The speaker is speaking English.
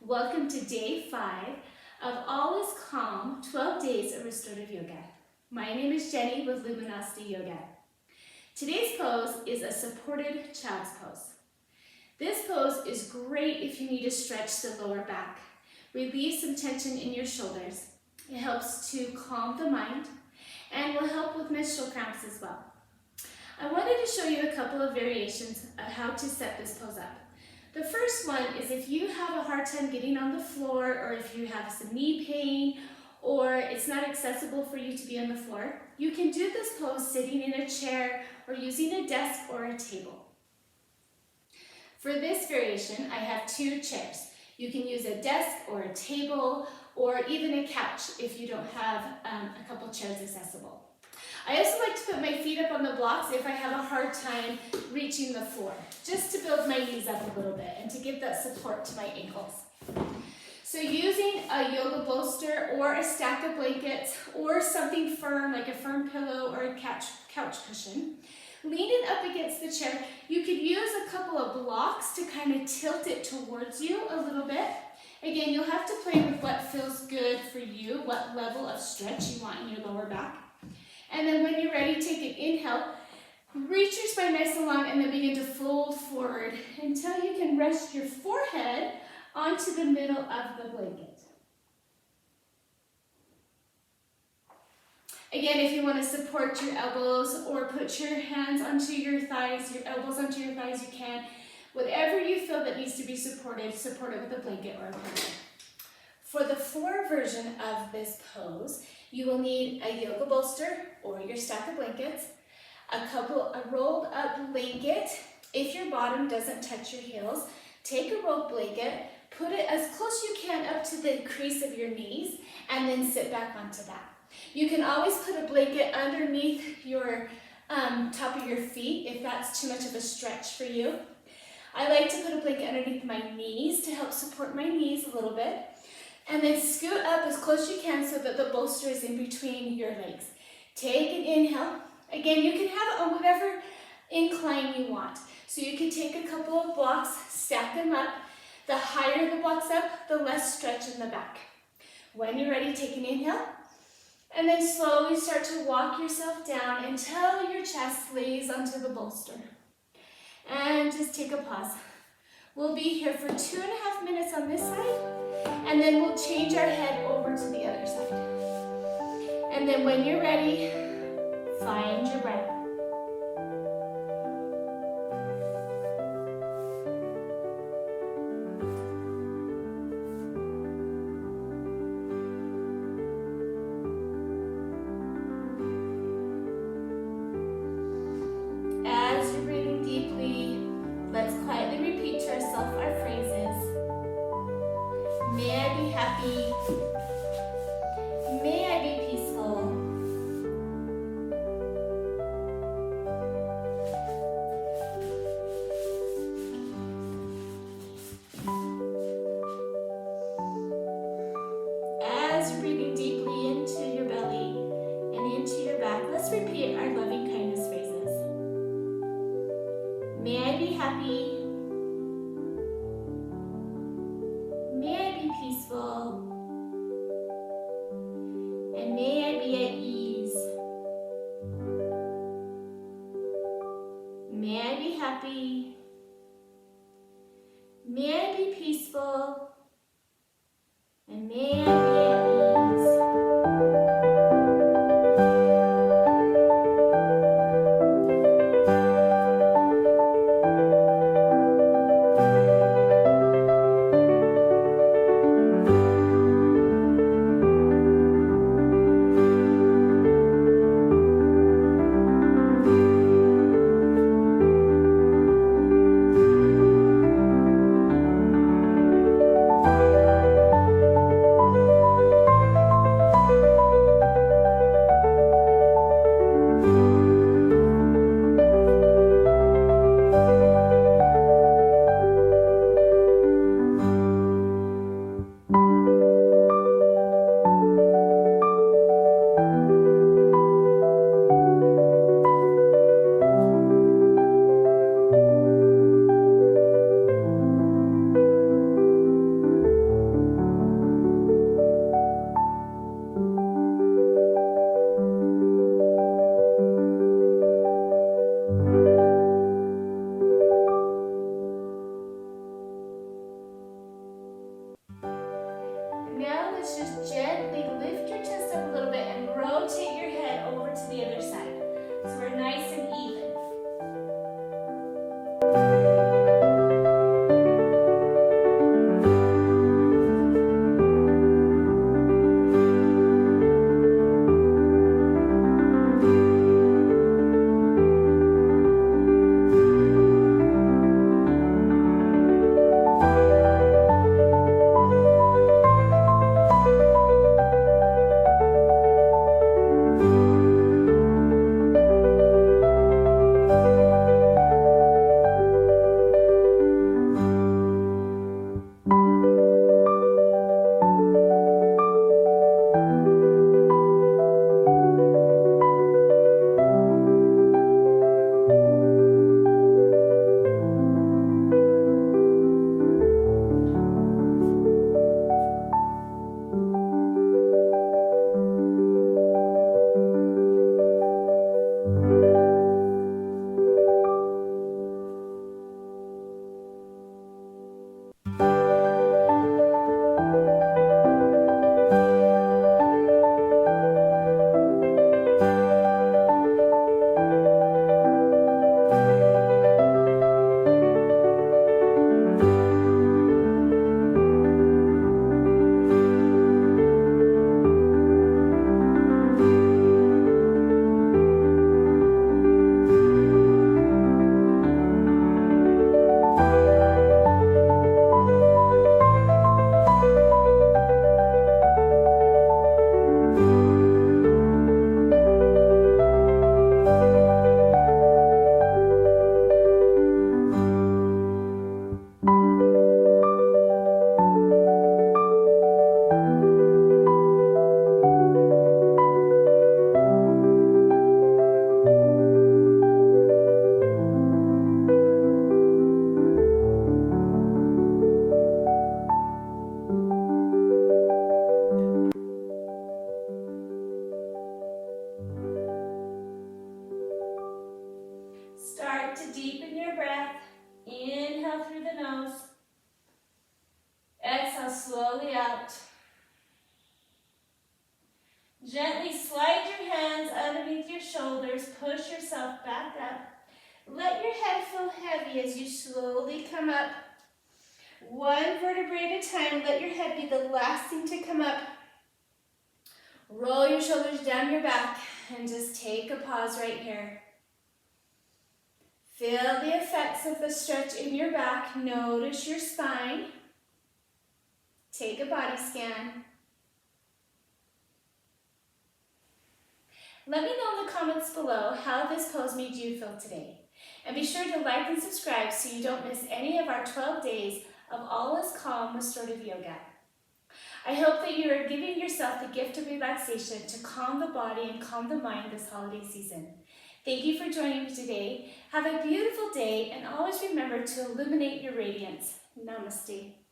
Welcome to day 5 of All is Calm, 12 Days of Restorative Yoga. My name is Jenny with Luminosity Yoga. Today's pose is a supported child's pose. This pose is great if you need to stretch the lower back, relieve some tension in your shoulders. It helps to calm the mind and will help with menstrual cramps as well. I wanted to show you a couple of variations of how to set this pose up. The first one is if you have a hard time getting on the floor, or if you have some knee pain, or it's not accessible for you to be on the floor, you can do this pose sitting in a chair or using a desk or a table. For this variation, I have 2 chairs. You can use a desk or a table or even a couch if you don't have a couple chairs accessible. I also like to put my feet up on the blocks if I have a hard time reaching the floor, just to build my knees up a little bit and to give that support to my ankles. So using a yoga bolster or a stack of blankets or something firm like a firm pillow or a couch cushion, leaning up against the chair, you could use a couple of blocks to kind of tilt it towards you a little bit. Again, you'll have to play with what feels good for you, what level of stretch you want in your lower back. And then when you're ready, take an inhale, reach your spine nice and long, and then begin to fold forward until you can rest your forehead onto the middle of the blanket. Again, if you want to support your elbows or put your hands onto your thighs, your elbows onto your thighs, you can. Whatever you feel that needs to be supported, support it with a blanket or a pillow. For the floor version of this pose, you will need a yoga bolster or your stack of blankets, a rolled up blanket. If your bottom doesn't touch your heels, take a rolled blanket, put it as close as you can up to the crease of your knees, and then sit back onto that. You can always put a blanket underneath your top of your feet if that's too much of a stretch for you. I like to put a blanket underneath my knees to help support my knees a little bit. And then scoot up as close as you can so that the bolster is in between your legs. Take an inhale. Again, you can have it on whatever incline you want. So you can take a couple of blocks, stack them up. The higher the blocks up, the less stretch in the back. When you're ready, take an inhale. And then slowly start to walk yourself down until your chest lays onto the bolster. And just take a pause. We'll be here for 2.5 minutes on this side. And then we'll change our head over to the other side. And then when you're ready, find your breath. As you're breathing deeply, let's quietly repeat to ourselves our phrases. May I be happy. May I be peaceful. As you're breathing deeply into your belly and into your back, let's repeat our loving kindness phrases. May I be happy. Peaceful, and may I be at ease. May I be happy. May I be peaceful, and may I be at ease. Deepen your breath. Inhale through the nose. Exhale slowly out. Gently slide your hands underneath your shoulders. Push yourself back up. Let your head feel heavy as you slowly come up. One vertebrae at a time. Let your head be the last thing to come up. Roll your shoulders down your back and just take a pause right here. Feel the effects of the stretch in your back. Notice your spine. Take a body scan. Let me know in the comments below how this pose made you feel today. And be sure to like and subscribe so you don't miss any of our 12 days of all is calm restorative yoga. I hope that you are giving yourself the gift of relaxation to calm the body and calm the mind this holiday season. Thank you for joining me today. Have a beautiful day and always remember to illuminate your radiance. Namaste.